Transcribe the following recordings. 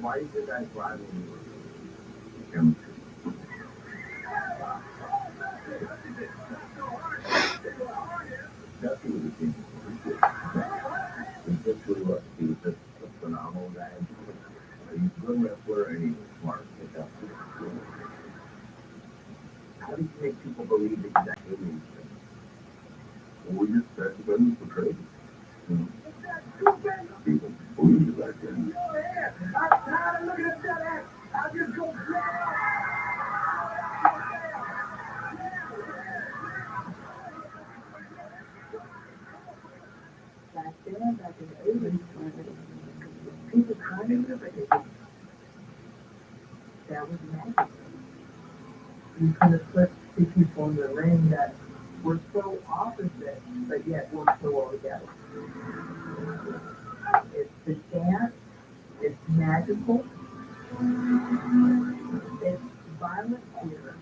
Why is the guy driving him? Jesse was a genius. He's just really what he was just a phenomenal guy. He's a good wrestler and he was smart. How do you make people believe exactly what he's saying? Well, we just said the business was crazy. People believe it back then. I'm tired of looking at that ass. I'll just go Back then, back in the 80s, people kind of innovated. That was magic. You could have put two people in the ring that were so opposite, but yet worked so well together. It's the dance, it's magical, it's violent theater.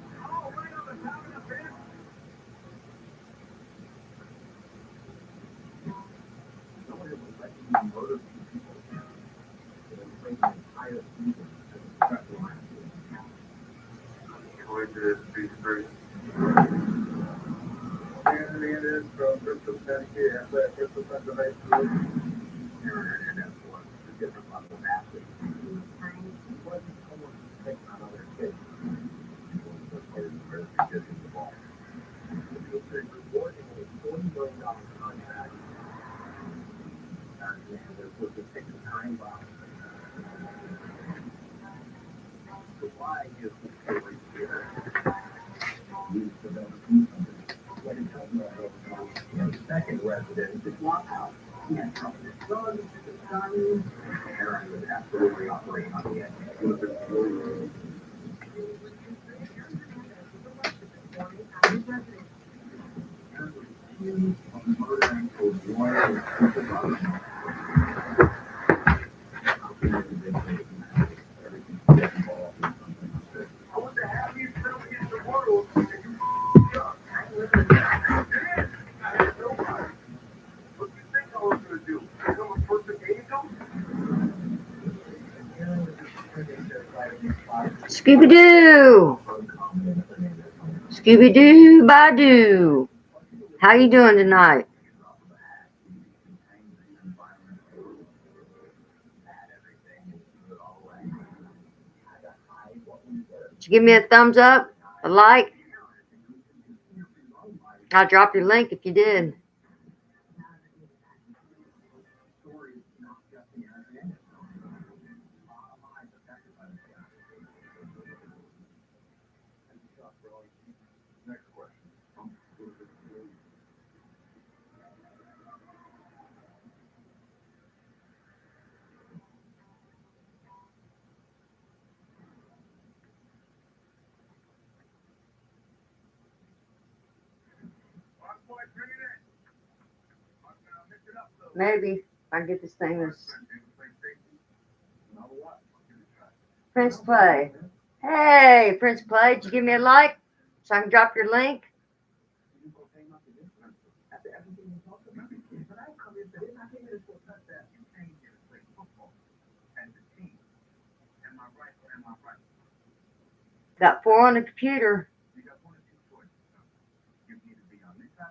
Second resident is Lockout. He had trouble with drugs, with guns, and would absolutely operate on the edge. Scooby-Doo! Scooby-Doo-Ba-Doo! How you doing tonight? Did you give me a thumbs up? A like? I'll drop your link if you did. Maybe if I get this thing. This Prince Play. Hey, Prince Play, did you give me a like so I can drop your link? Got 4 on the computer.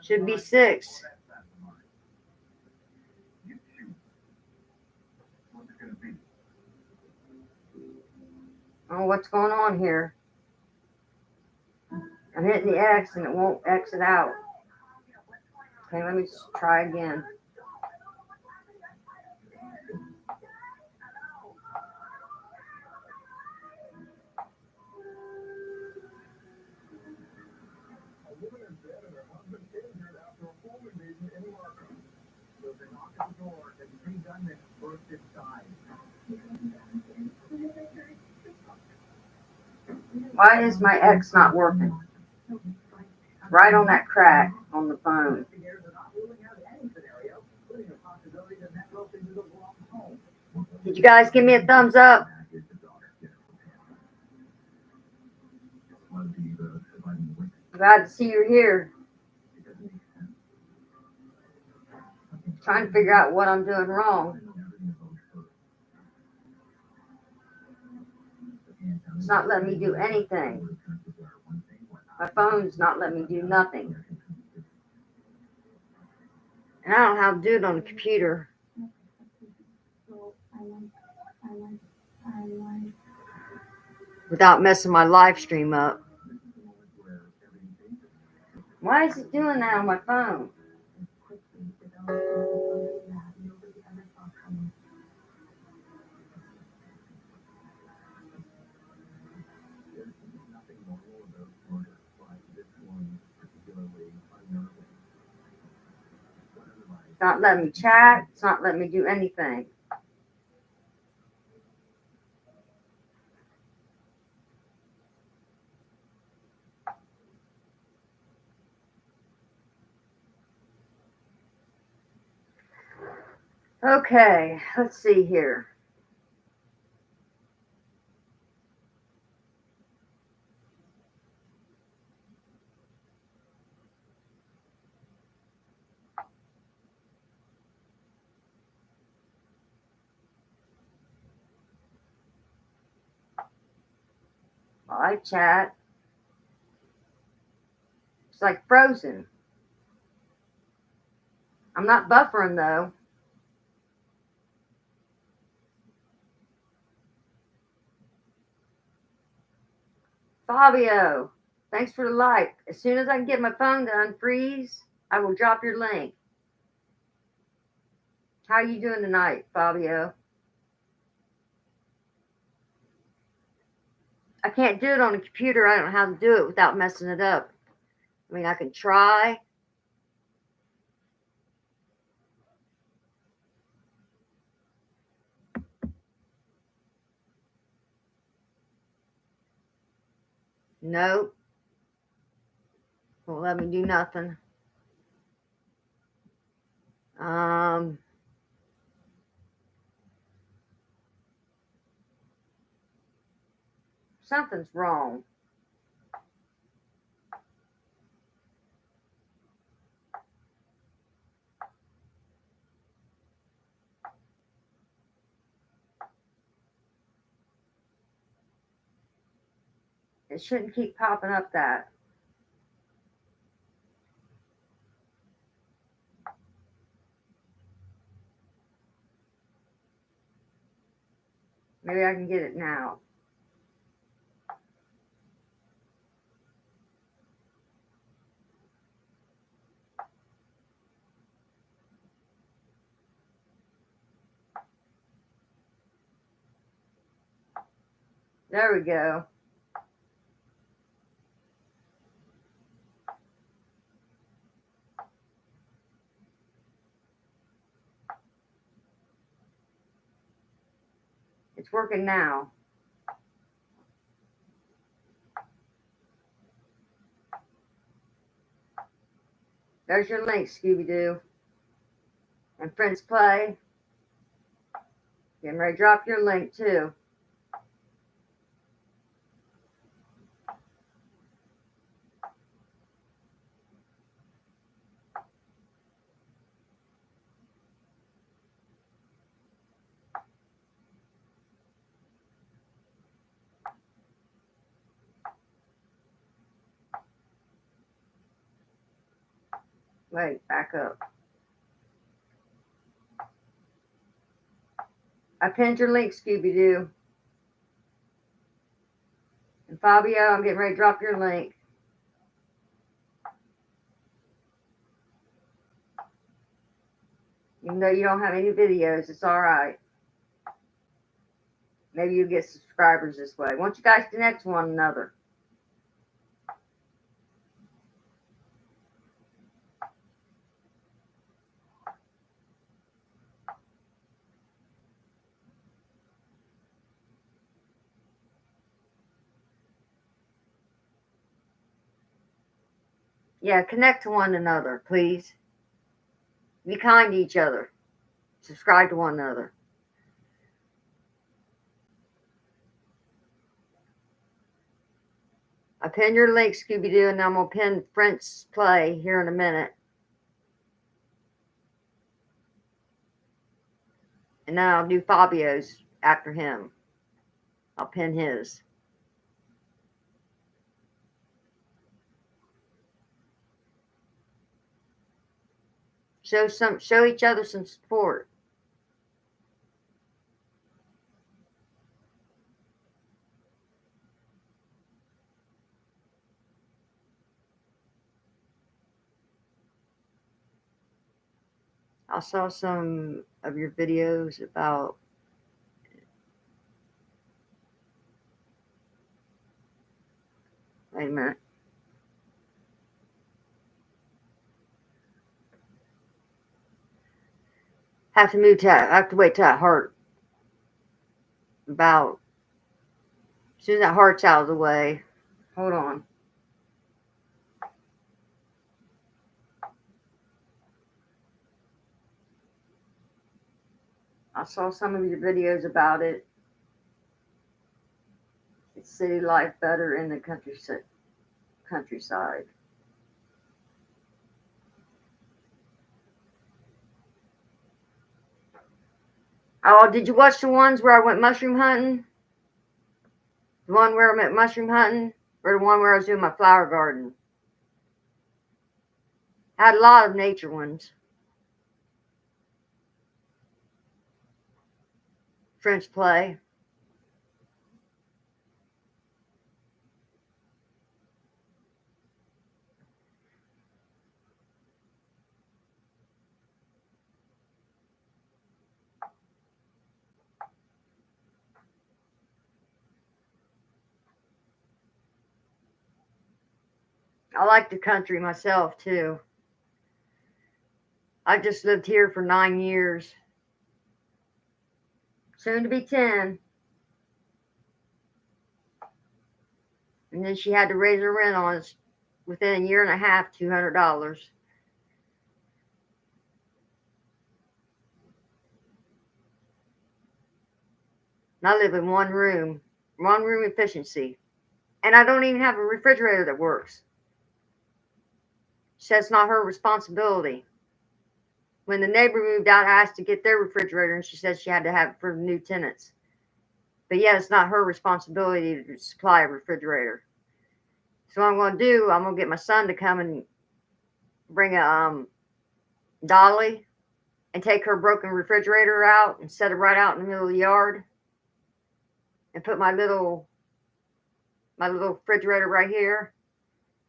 Should be 6. Oh, what's going on here? I'm hitting the X and it won't exit out. Okay, let me just try again. Why is my X not working? Right on that crack on the phone. Did you guys give me a thumbs up? Glad to see you're here. Trying to figure out what I'm doing wrong. not letting me do anything. My phone's not letting me do nothing. And I don't know how to do it on the computer. Without messing my live stream up. Why is it doing that on my phone? It's not letting me chat. It's not letting me do anything. Okay, let's see here. Live chat. It's like frozen. I'm not buffering though. Fabio, thanks for the like. As soon as I can get my phone to unfreeze, I will drop your link. How are you doing tonight, Fabio? I can't do it on a computer. I don't know how to do it without messing it up. I mean, I can try. Nope. Won't let me do nothing. Something's wrong. It shouldn't keep popping up that. Maybe I can get it now. There we go. It's working now. There's your link, Scooby-Doo. And Prince Play. Getting ready to drop your link too. Wait, back up. I pinned your link, Scooby-Doo. And Fabio, I'm getting ready to drop your link. Even though you don't have any videos, it's all right. Maybe you'll get subscribers this way. Why don't you guys connect to one another? Yeah, connect to one another, please. Be kind to each other. Subscribe to one another. I pinned your link, Scooby-Doo, and I'm going to pin Prince Play here in a minute. And then I'll do Fabio's after him. I'll pin his. Show each other some support. I saw some of your videos about wait a minute. I have to wait till that heart about as soon as that heart's out of the way. Hold on. I saw some of your videos about it. It's city life better in the countryside. Oh, did you watch the ones where I went mushroom hunting? The one where I went mushroom hunting? Or the one where I was doing my flower garden? I had a lot of nature ones. French play. I like the country myself too. I just lived here for 9 years. Soon to be 10. And then she had to raise her rent on us within a year and a half, $200. And I live in one room efficiency. And I don't even have a refrigerator that works. She said it's not her responsibility. When the neighbor moved out, I asked to get their refrigerator, and she said she had to have it for new tenants. But yeah, it's not her responsibility to supply a refrigerator. So what I'm going to do, I'm going to get my son to come and bring a dolly and take her broken refrigerator out and set it right out in the middle of the yard and put my little refrigerator right here.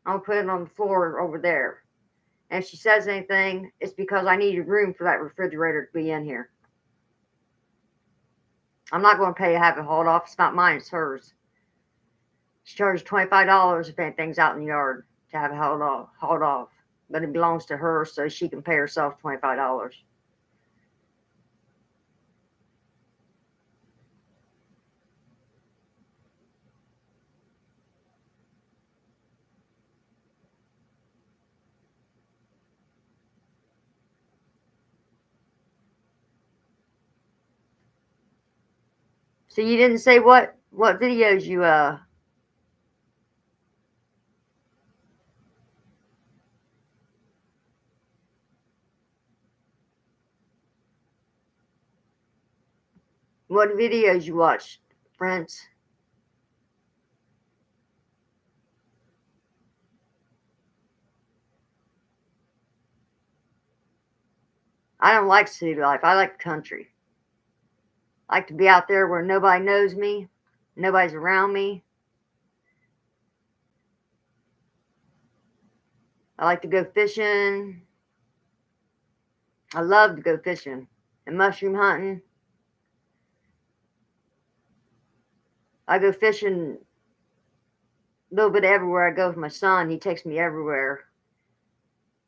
I'll put it on the floor over there. And if she says anything, it's because I needed room for that refrigerator to be in here. I'm not going to pay to have it hauled off. It's not mine, it's hers. She charges $25 if anything's out in the yard to have it hauled off. But it belongs to her, so she can pay herself $25. So you didn't say what videos you what videos you watched, Prince? I don't like city life. I like country. I like to be out there where nobody knows me, nobody's around me. I like to go fishing. I love to go fishing and mushroom hunting. I go fishing a little bit everywhere I go with my son. He takes me everywhere.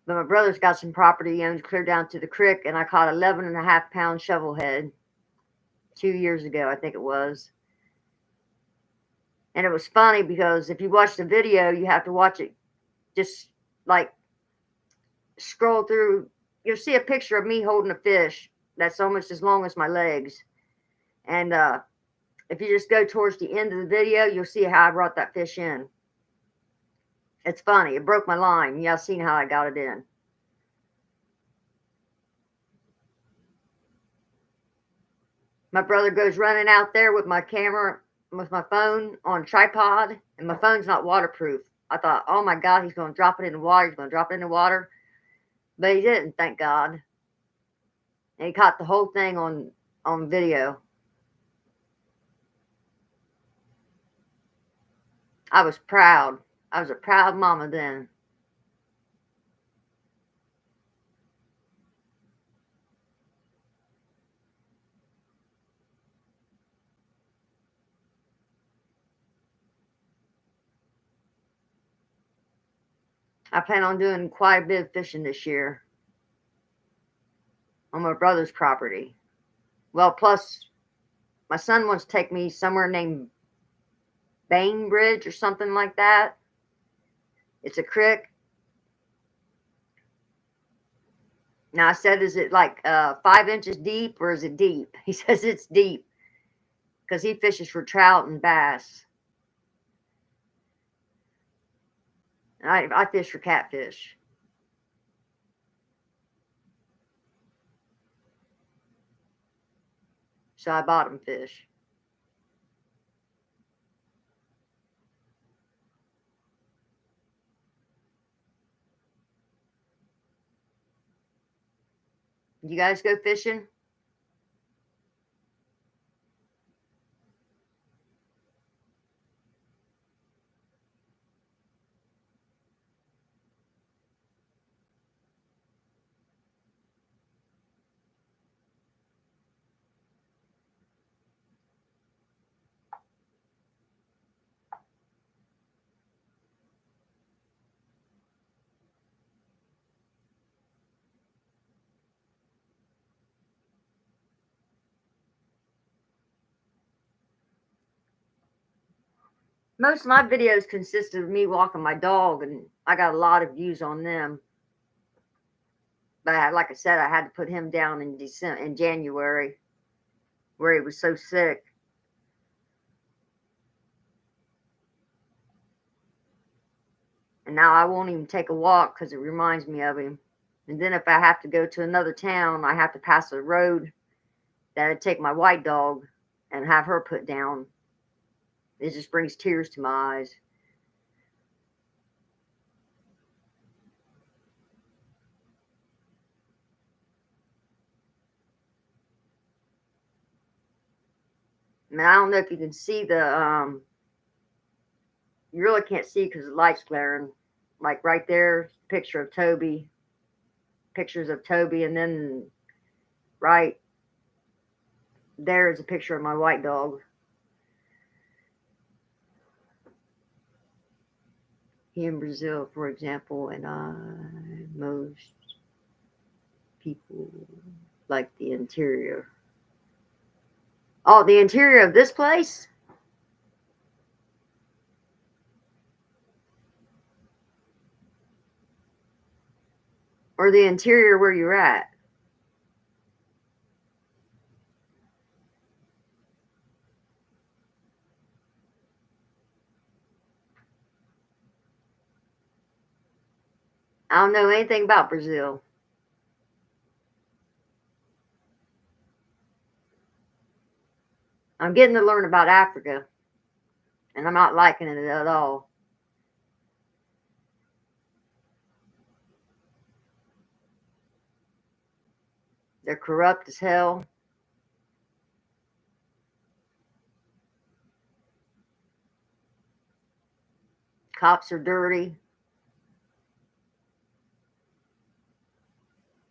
But my brother's got some property he owns clear down to the creek, and I caught 11.5-pound shovelhead 2 years ago, I think it was. And it was funny because if you watch the video, you have to watch it just like scroll through. You'll see a picture of me holding a fish that's almost as long as my legs. And if you just go towards the end of the video, you'll see how I brought that fish in. It's funny. It broke my line. Y'all seen how I got it in. My brother goes running out there with my camera, with my phone on tripod, and my phone's not waterproof. I thought, oh my God, he's going to drop it in the water. He's going to drop it in the water. But he didn't, thank God. And he caught the whole thing on video. I was proud. I was a proud mama then. I plan on doing quite a bit of fishing this year on my brother's property. Well, plus my son wants to take me somewhere named Bainbridge or something like that. It's a creek. Now I said, is it like 5 inches deep or is it deep? He says it's deep because he fishes for trout and bass. And I fish for catfish. So I bottom fish. You guys go fishing? Most of my videos consisted of me walking my dog, and I got a lot of views on them. But like I said, I had to put him down in January, where he was so sick. And now I won't even take a walk because it reminds me of him. And then if I have to go to another town, I have to pass a road that I'd take my white dog and have her put down. It just brings tears to my eyes. I mean, I don't know if you can see you really can't see because the light's glaring. Like right there, picture of Toby, pictures of Toby, and then right there is a picture of my white dog. Here in Brazil, for example, and most people like the interior. Oh, the interior of this place? Or the interior where you're at? I don't know anything about Brazil. I'm getting to learn about Africa, and I'm not liking it at all. They're corrupt as hell. Cops are dirty.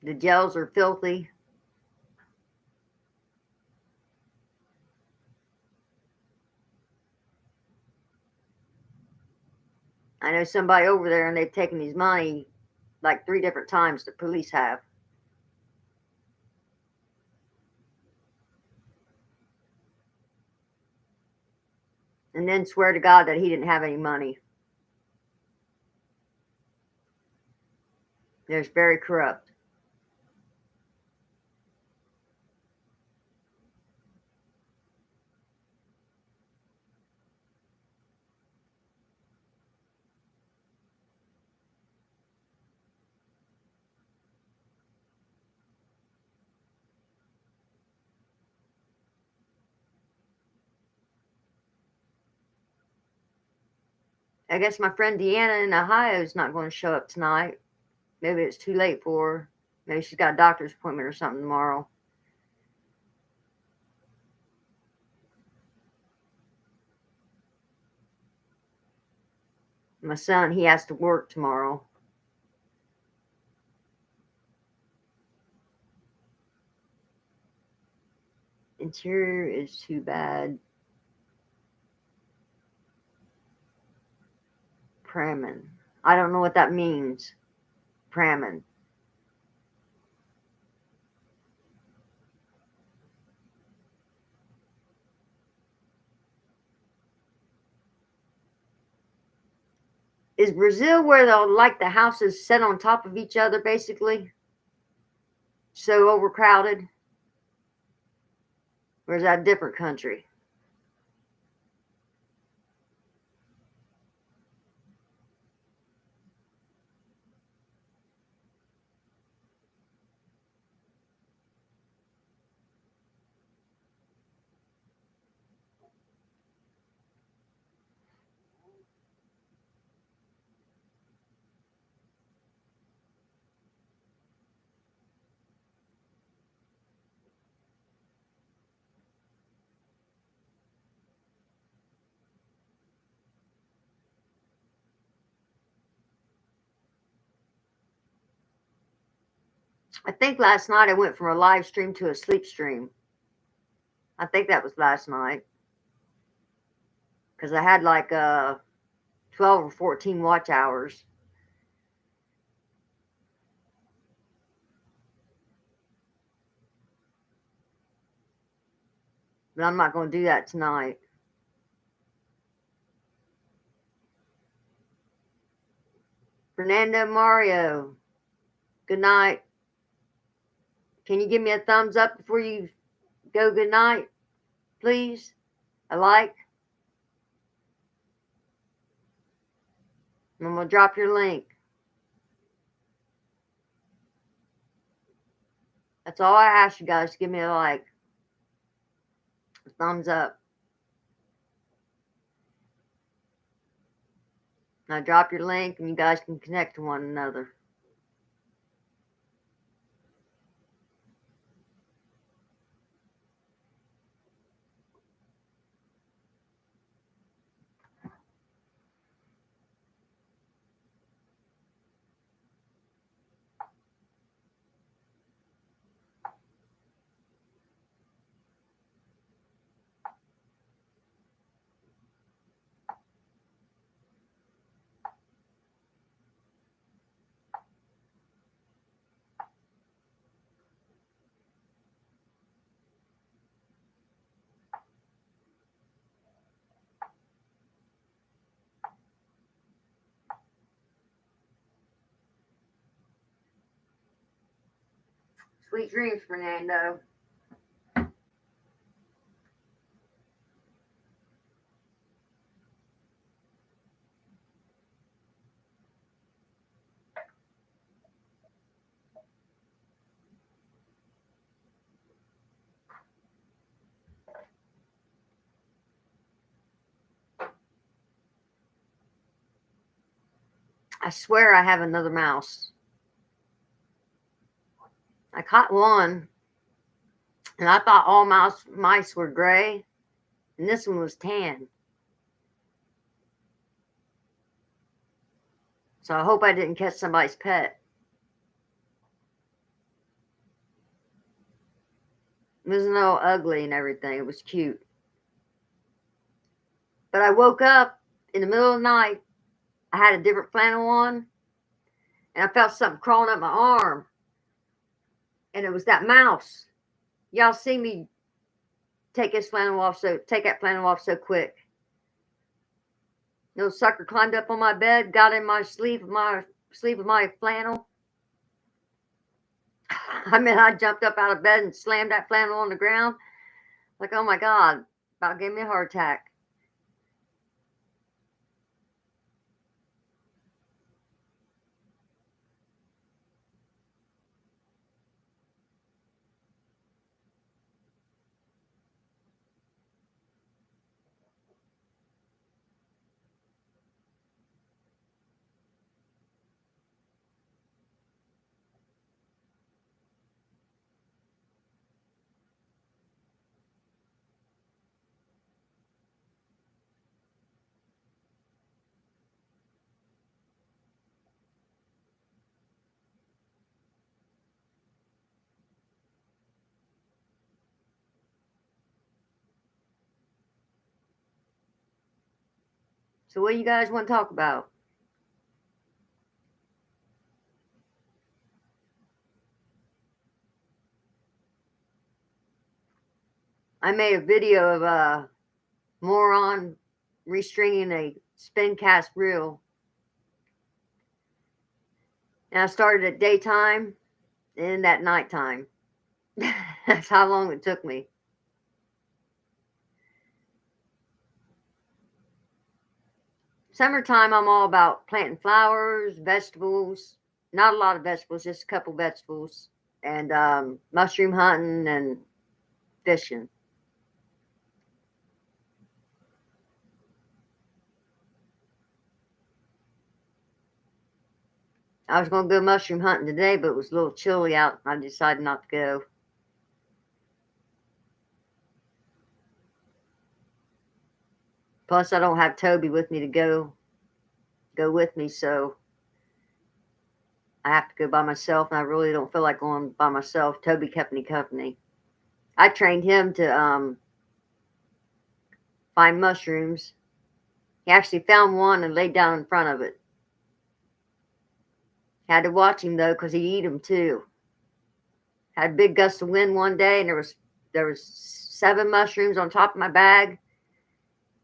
The jails are filthy. I know somebody over there and they've taken his money like 3 different times, the police have. And then swear to God that he didn't have any money. They're very corrupt. I guess my friend Deanna in Ohio is not going to show up tonight. Maybe it's too late for her. Maybe she's got a doctor's appointment or something tomorrow. My son, he has to work tomorrow. Interior is too bad. Pramin. I don't know what that means. Pramin. Is Brazil where they'll like the houses set on top of each other, basically? So overcrowded? Or is that a different country? I think last night I went from a live stream to a sleep stream. I think that was last night. Because I had like 12 or 14 watch hours. But I'm not going to do that tonight. Fernando Mario, good night. Can you give me a thumbs up before you go good night, please? A like. I'm going to drop your link. That's all I ask you guys, to give me a like. A thumbs up. Now drop your link and you guys can connect to one another. Sweet dreams, Fernando. I swear I have another mouse. I caught one, and I thought all mice were gray, and this one was tan. So I hope I didn't catch somebody's pet. It wasn't all ugly and everything. It was cute. But I woke up in the middle of the night. I had a different flannel on, and I felt something crawling up my arm. And it was that mouse. Y'all see me take that flannel off so quick. Little sucker climbed up on my bed, got in my sleeve of my flannel. I mean, I jumped up out of bed and slammed that flannel on the ground. Like, oh my God, about gave me a heart attack. So what do you guys want to talk about? I made a video of a moron restringing a spin cast reel. And I started at daytime and at nighttime. That's how long it took me. Summertime, I'm all about planting flowers, vegetables. Not a lot of vegetables, just a couple vegetables. And mushroom hunting and fishing. I was going to go mushroom hunting today, but it was a little chilly out. I decided not to go. Plus, I don't have Toby with me to go with me, so I have to go by myself, and I really don't feel like going by myself. Toby kept me company. I trained him to find mushrooms. He actually found one and laid down in front of it. Had to watch him though, because he'd eat them too. Had a big gust of wind one day, and there was 7 mushrooms on top of my bag,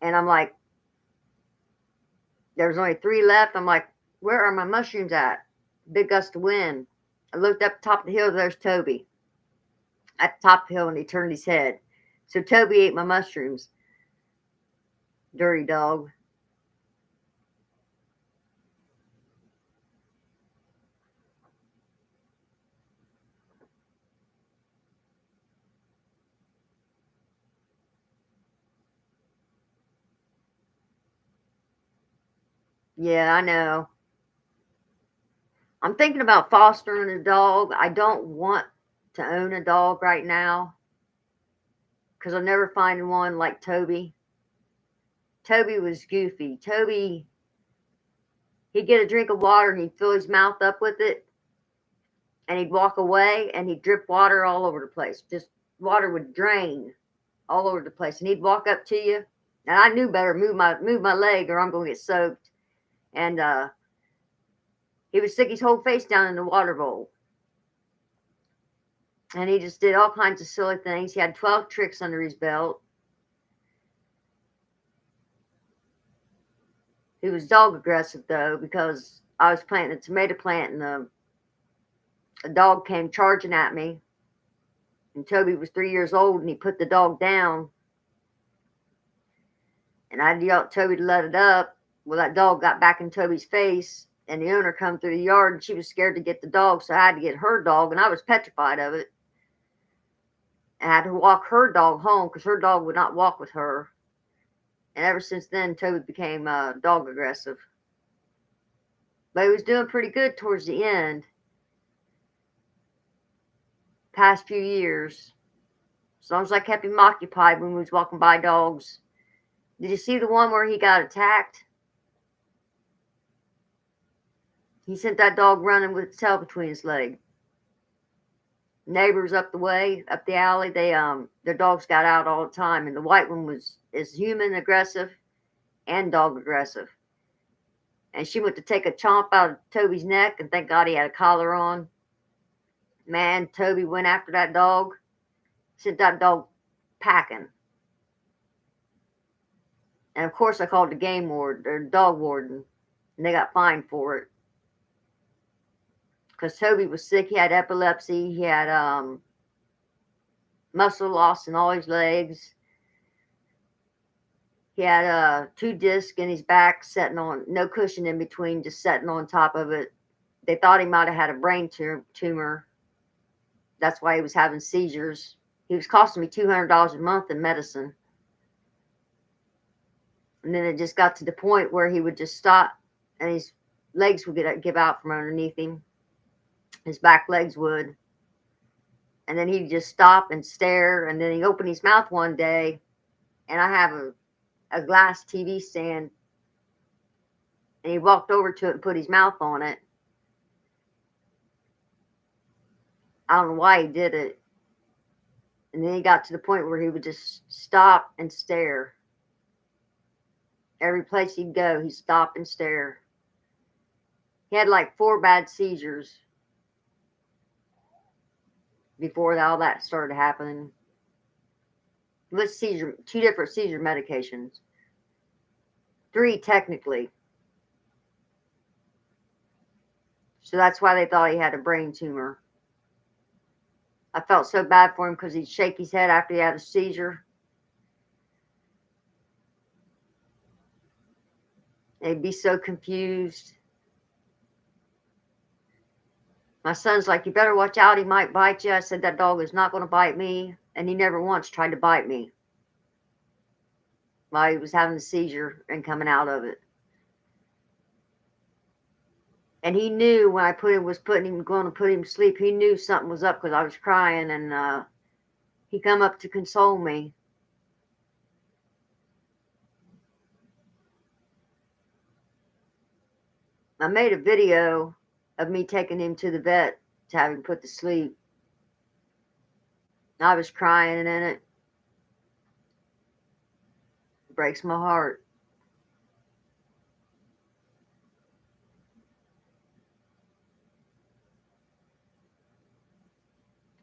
and I'm like, there was only 3 left. I'm like, where are my mushrooms at? Big gust of wind. I looked up the top of the hill. There's Toby at the top of the hill, and he turned his head. So Toby ate my mushrooms. Dirty dog. Yeah, I know. I'm thinking about fostering a dog. I don't want to own a dog right now because I'll never find one like Toby. Toby was goofy. Toby, he'd get a drink of water and he'd fill his mouth up with it, and he'd walk away and he'd drip water all over the place. Just water would drain all over the place, and he'd walk up to you, and I knew better, move my leg or I'm gonna get soaked. And he would stick his whole face down in the water bowl. And he just did all kinds of silly things. He had 12 tricks under his belt. He was dog aggressive though, because I was planting a tomato plant and a dog came charging at me. And Toby was 3 years old, and he put the dog down. And I yelled at Toby to let it up. Well, that dog got back in Toby's face, and the owner come through the yard, and she was scared to get the dog, so I had to get her dog, and I was petrified of it. I had to walk her dog home because her dog would not walk with her. And ever since then, Toby became dog aggressive. But he was doing pretty good towards the end. Past few years. As long as I kept him occupied when we was walking by dogs. Did you see the one where he got attacked? He sent that dog running with its tail between his legs. Neighbors up the way, up the alley, their dogs got out all the time, and the white one is human aggressive and dog aggressive. And she went to take a chomp out of Toby's neck, and thank God he had a collar on. Man, Toby went after that dog, sent that dog packing. And of course I called the game warden, or dog warden, and they got fined for it. Because Toby was sick. He had epilepsy. He had muscle loss in all his legs. He had 2 discs in his back, setting on, no cushion in between, just setting on top of it. They thought he might have had a brain tumor. That's why he was having seizures. He was costing me $200 a month in medicine. And then it just got to the point where he would just stop, and his legs would give out from underneath him. His back legs would. And then he'd just stop and stare. And then he opened his mouth one day, and I have a glass TV stand. And he walked over to it and put his mouth on it. I don't know why he did it. And then he got to the point where he would just stop and stare. Every place he'd go, he'd stop and stare. He had like 4 bad seizures before all that started happening. With 2 different seizure medications. 3 technically. So that's why they thought he had a brain tumor. I felt so bad for him because he'd shake his head after he had a seizure. They'd be so confused. My son's like, you better watch out, he might bite you. I said, that dog is not going to bite me. And he never once tried to bite me while he was having a seizure and coming out of it. And he knew when I going to put him to sleep, he knew something was up because I was crying, and he come up to console me. I made a video of me taking him to the vet to have him put to sleep. I was crying in it. It breaks my heart.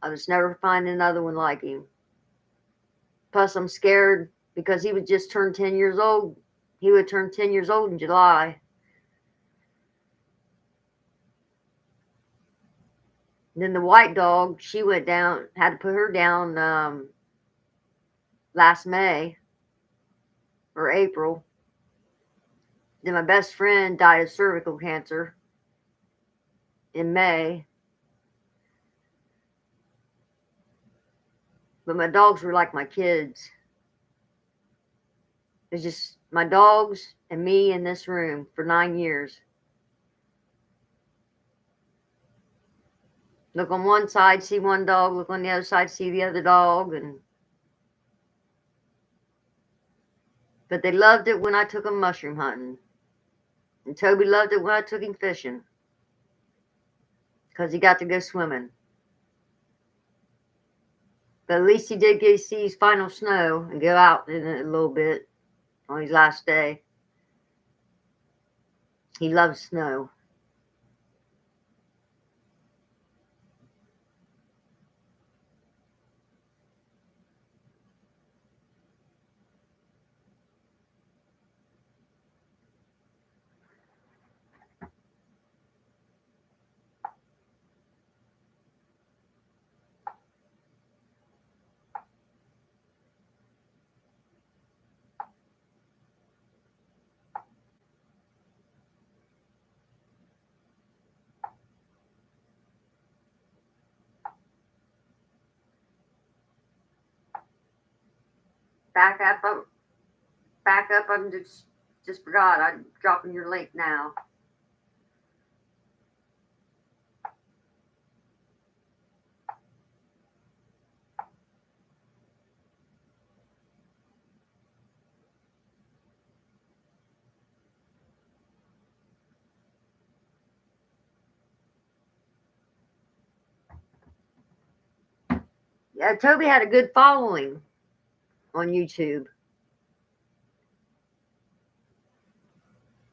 I'll just never find another one like him. Plus, I'm scared because he would just turn 10 years old. He would turn 10 years old in July. And then the white dog, she went down, had to put her down last May or April. Then my best friend died of cervical cancer in May. But my dogs were like my kids. It's just my dogs and me in this room for 9 years. Look on one side, see one dog. Look on the other side, see the other dog. But they loved it when I took them mushroom hunting. And Toby loved it when I took him fishing. Because he got to go swimming. But at least he did get to see his final snow and go out in it a little bit on his last day. He loves snow. Back up. I'm just forgot. I'm dropping your link now. Yeah, Toby had a good following on YouTube.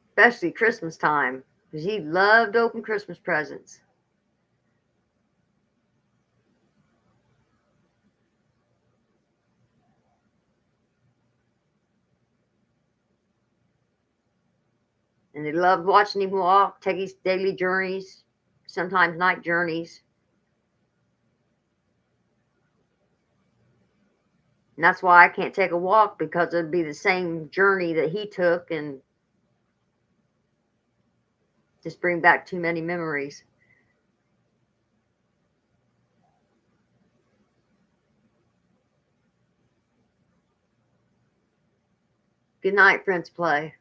Especially Christmas time. Because he loved to open Christmas presents. And he loved watching him walk, take his daily journeys, sometimes night journeys. And that's why I can't take a walk, because it'd be the same journey that he took and just bring back too many memories. Good night, Friends Play.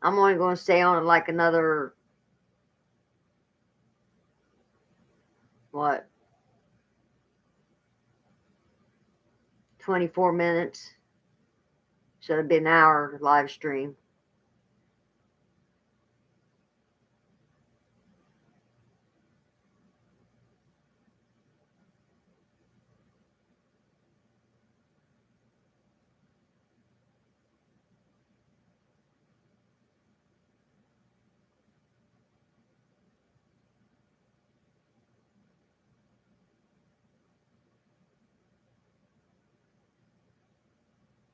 I'm only going to stay on like another, what? 24 minutes. So it'd be an hour live stream.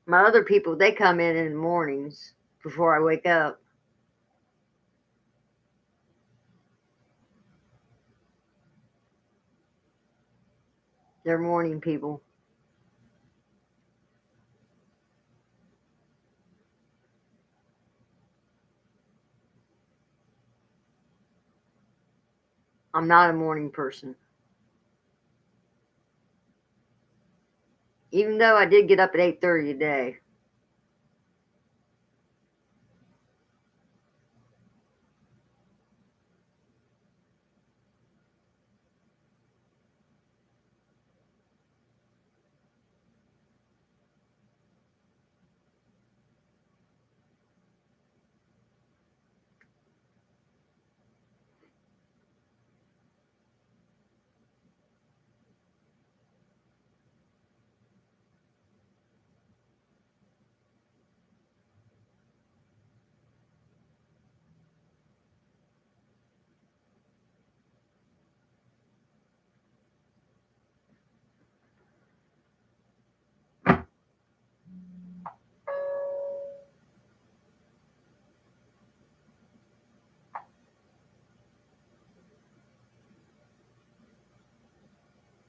My other people, they come in the mornings before I wake up. They're morning people. I'm not a morning person. Even though I did get up at 8:30 today.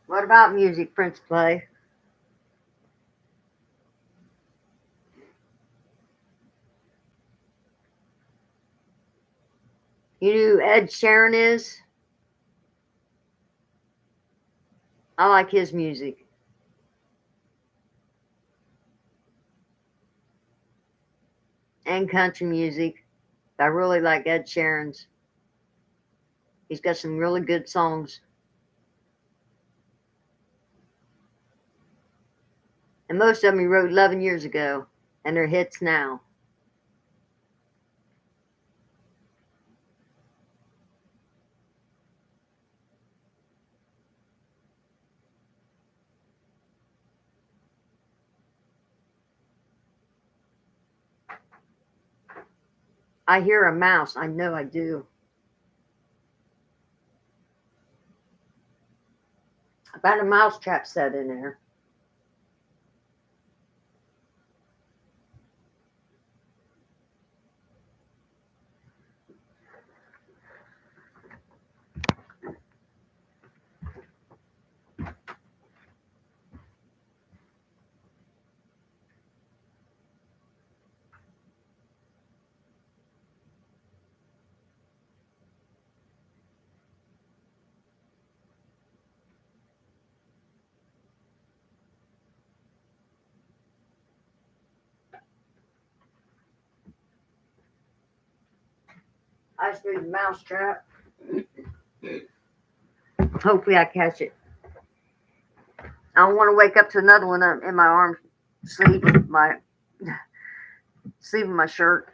What about music, Prince Play? You know who Ed Sheeran is? I like his music. And country music. I really like Ed Sheeran's. He's got some really good songs. And most of them he wrote 11 years ago. And they're hits now. I hear a mouse. I know I do. I've got a mouse trap set in there. I just threw the mouse trap. Hopefully I catch it. I don't want to wake up to another one in my arm sleeve, my sleeve of my shirt.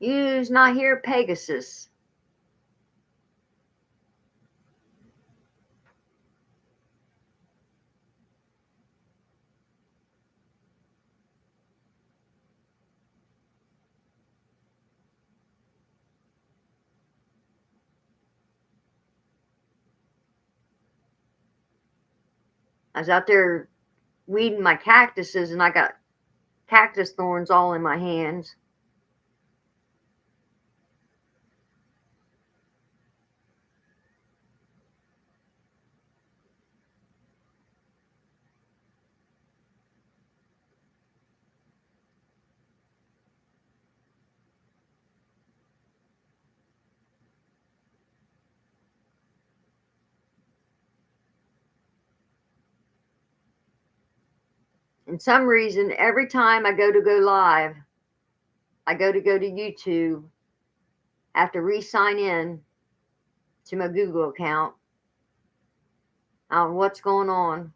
Use not here Pegasus. I was out there weeding my cactuses and I got cactus thorns all in my hands. In some reason, every time I go live, I go to YouTube, I have to re-sign in to my Google account. I don't know what's going on.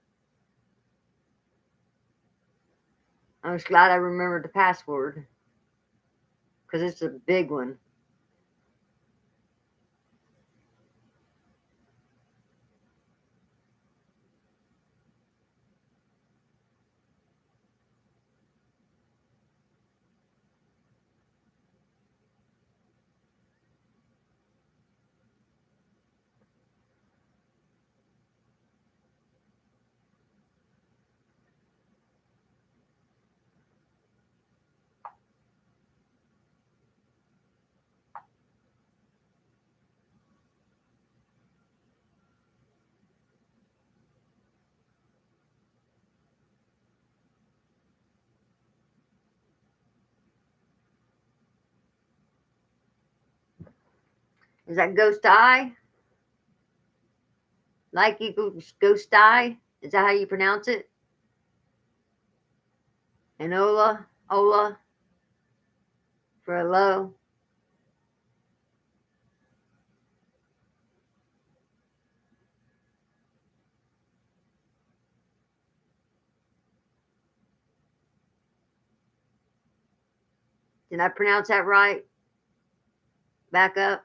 I was glad I remembered the password because it's a big one. Is that Ghost Eye? Like equals Ghost Eye? Is that how you pronounce it? And Ola for hello. Did I pronounce that right? Back up.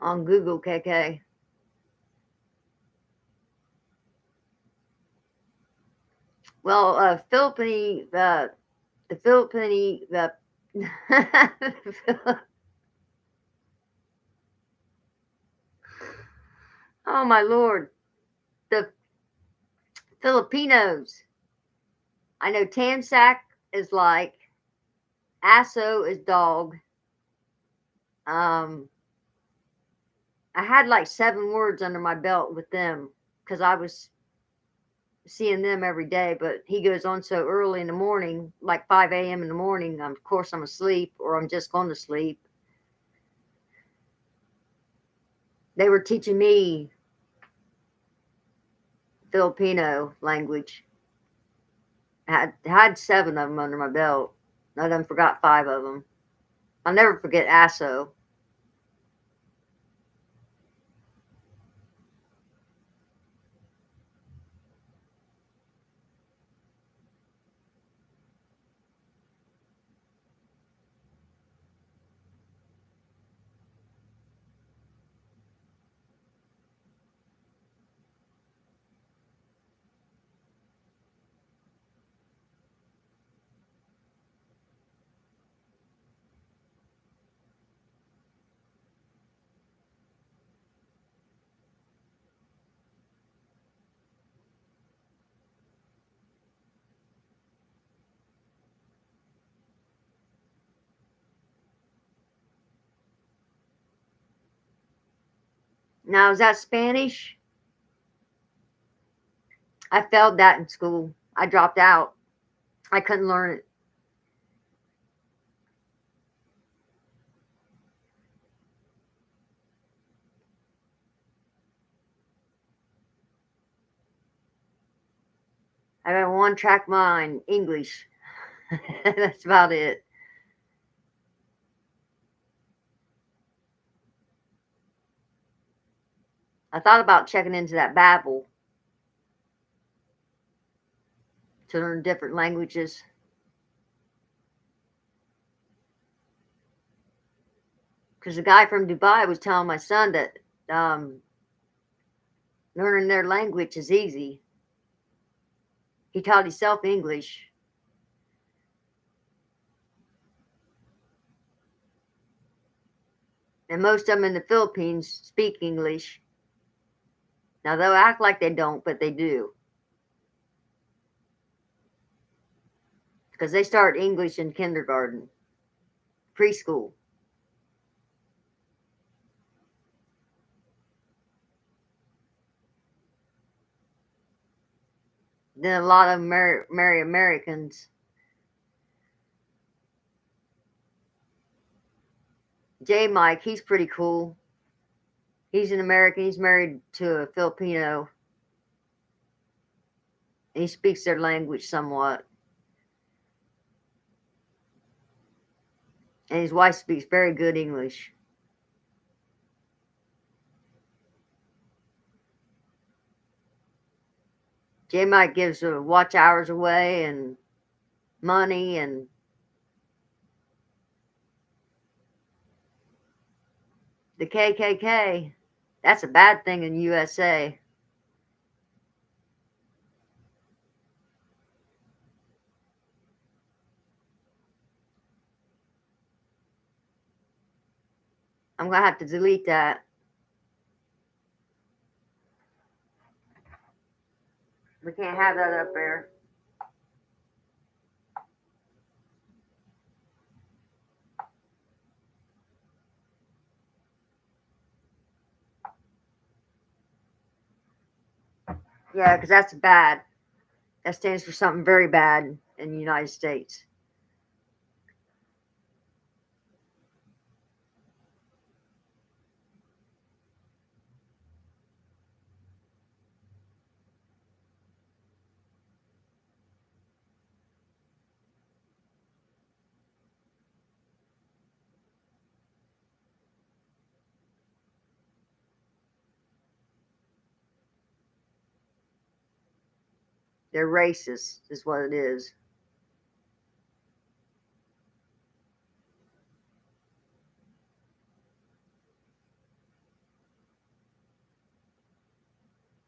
On Google, KK. Well, Philippine, the Philippine, the oh my lord, the Filipinos. I know Tamsack is like, Asso is dog. I had like 7 words under my belt with them because I was seeing them every day. But he goes on so early in the morning, like 5 a.m. in the morning. Of course, I'm asleep or I'm just going to sleep. They were teaching me Filipino language. I had 7 of them under my belt. I done forgot 5 of them. I'll never forget Asso. Now, is that Spanish? I failed that in school. I dropped out. I couldn't learn it. I got a 1-track mind, English. That's about it. I thought about checking into that Babbel to learn different languages. Because the guy from Dubai was telling my son that learning their language is easy. He taught himself English. And most of them in the Philippines speak English. Now, they'll act like they don't, but they do. Because they start English in kindergarten, preschool. Then a lot of them marry Americans. J Mike, he's pretty cool. He's an American. He's married to a Filipino. And he speaks their language somewhat. And his wife speaks very good English. J Mike gives watch hours away and money and the KKK. That's a bad thing in USA. I'm going to have to delete that. We can't have that up there. Yeah, because that's bad. That stands for something very bad in the United States. They're racist, is what it is.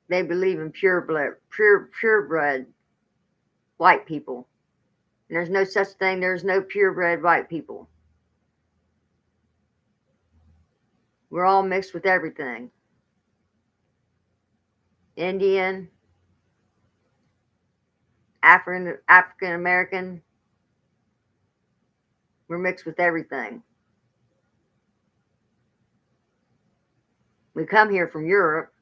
They believe in purebred white people. And there's no such thing. There's no purebred white people. We're all mixed with everything. Indian, African American. We're mixed with everything. We come here from Europe.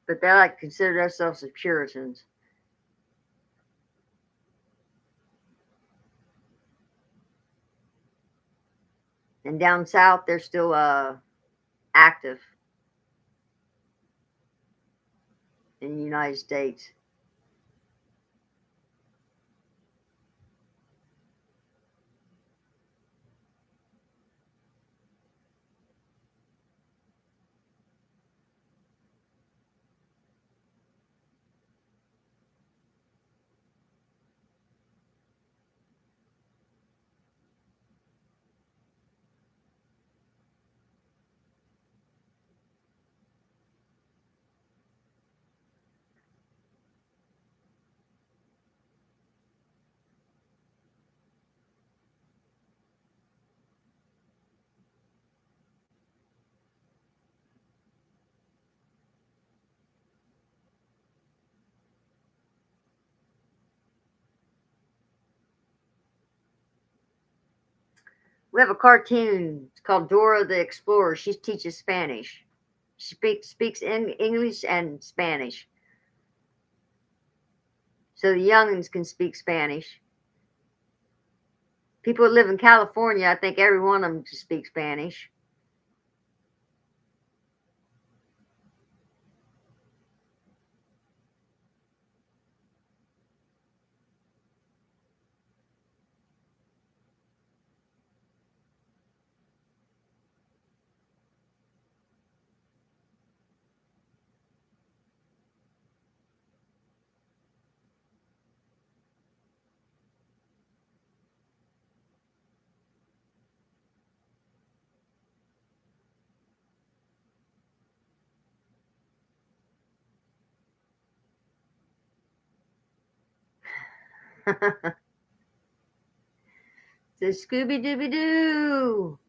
But they like to consider themselves as Puritans. And down south, they're still active in the United States. We have a cartoon. It's called Dora the Explorer. She teaches Spanish. She speaks in English and Spanish. So the youngins can speak Spanish. People who live in California, I think every one of them can speak Spanish. The Scooby Dooby Doo.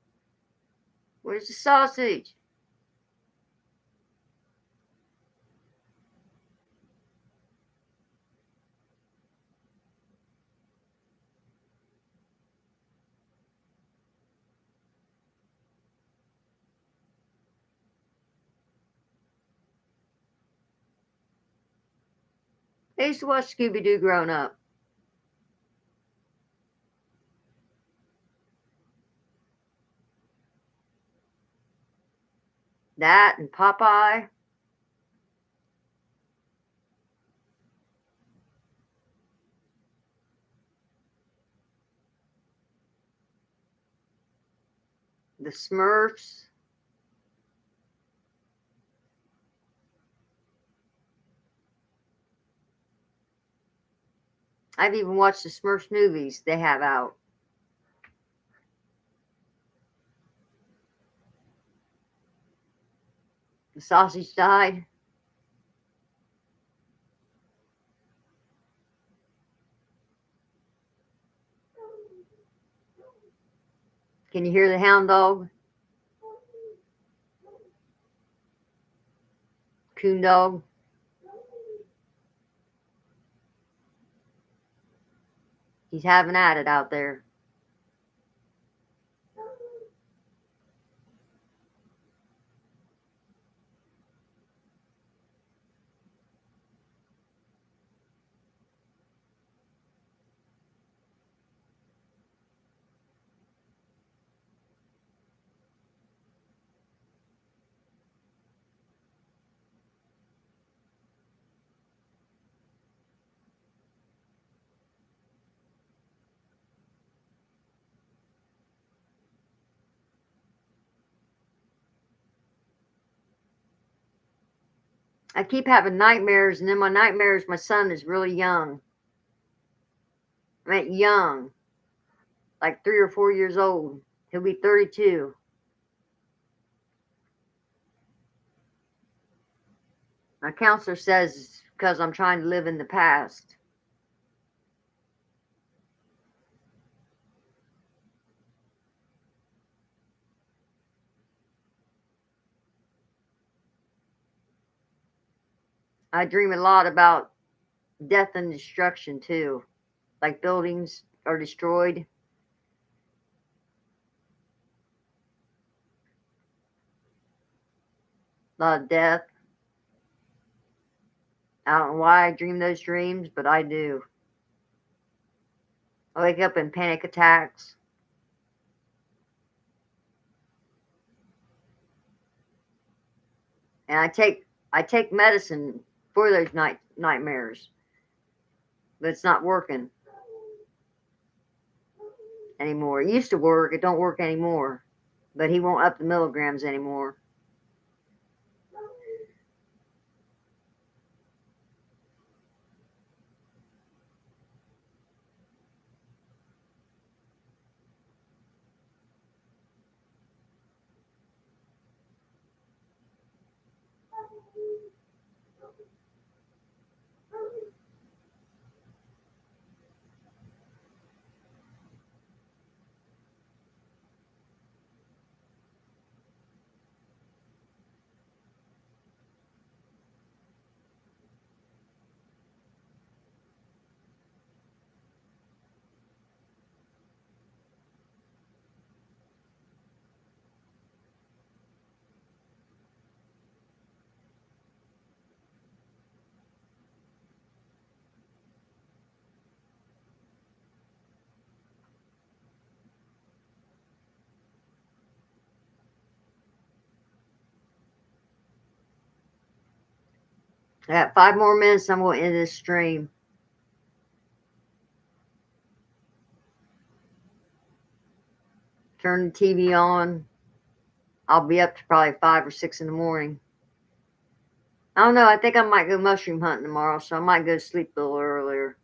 Where's the sausage? I used to watch Scooby Doo growing up. That and Popeye. The Smurfs. I've even watched the Smurfs movies they have out. The Sausage died. Can you hear the hound dog? Coon dog. He's having at it out there. I keep having nightmares, and in my nightmares, my son is really young. I meant young, like 3 or 4 years old. He'll be 32. My counselor says it's because I'm trying to live in the past. I dream a lot about death and destruction too, like buildings are destroyed. A lot of death. I don't know why I dream those dreams, but I do. I wake up in panic attacks. And I take medicine for those nightmares, but it's not working anymore. It used to work. It don't work anymore. But he won't up the milligrams anymore. I got 5 more minutes. I'm going to end this stream. Turn the TV on. I'll be up to probably 5 or 6 in the morning. I don't know. I think I might go mushroom hunting tomorrow, so I might go to sleep a little earlier.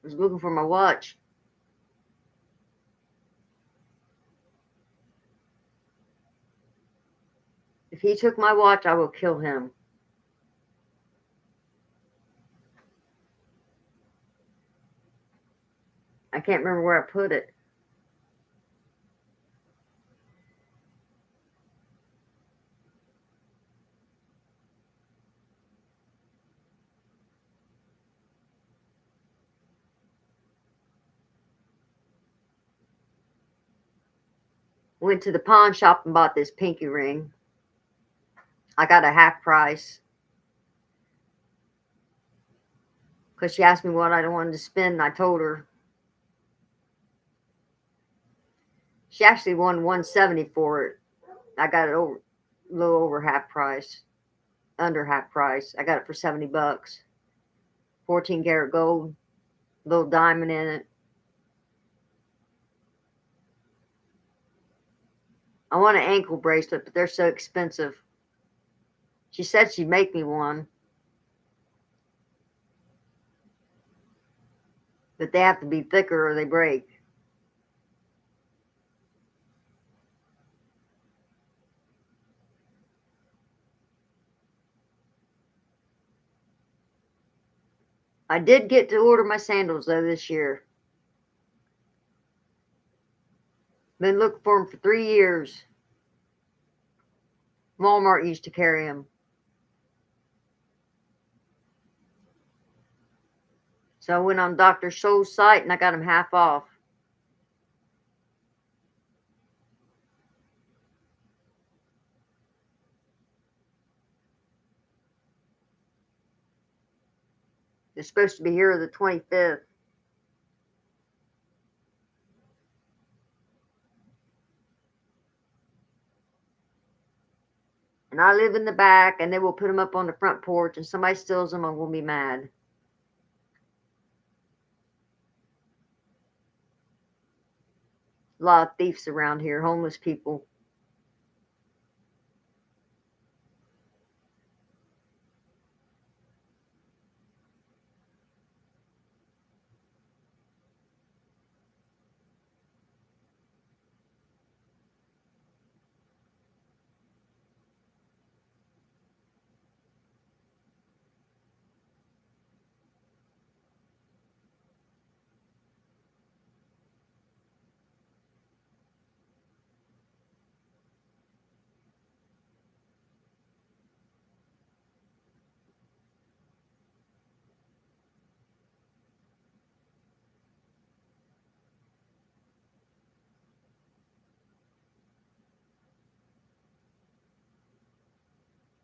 I was looking for my watch. If he took my watch, I will kill him. I can't remember where I put it. Went to the pawn shop and bought this pinky ring. I got a half price. Because she asked me what I wanted to spend, and I told her. She actually won $170 for it. I got it over, a little over half price. Under half price. I got it for $70. 14 karat gold. Little diamond in it. I want an ankle bracelet, but they're so expensive. She said she'd make me one. But they have to be thicker or they break. I did get to order my sandals though this year. Been looking for them for 3 years. Walmart used to carry them. So I went on Dr. Scholl's site and I got them half off. They're supposed to be here the 25th. And I live in the back, and they will put them up on the front porch, and somebody steals them, I'm going to be mad. A lot of thieves around here, homeless people.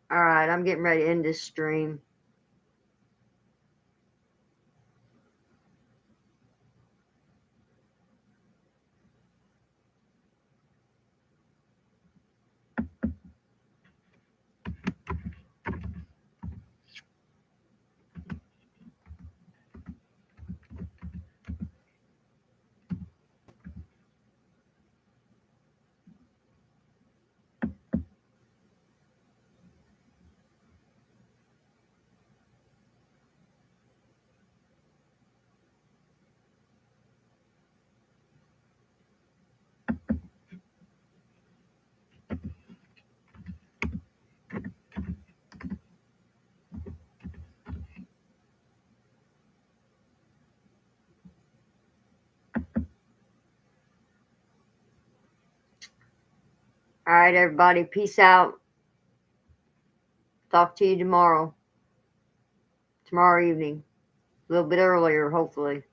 All right, I'm getting ready to end this stream. All right, everybody, peace out. Talk to you tomorrow. Tomorrow evening. A little bit earlier, hopefully.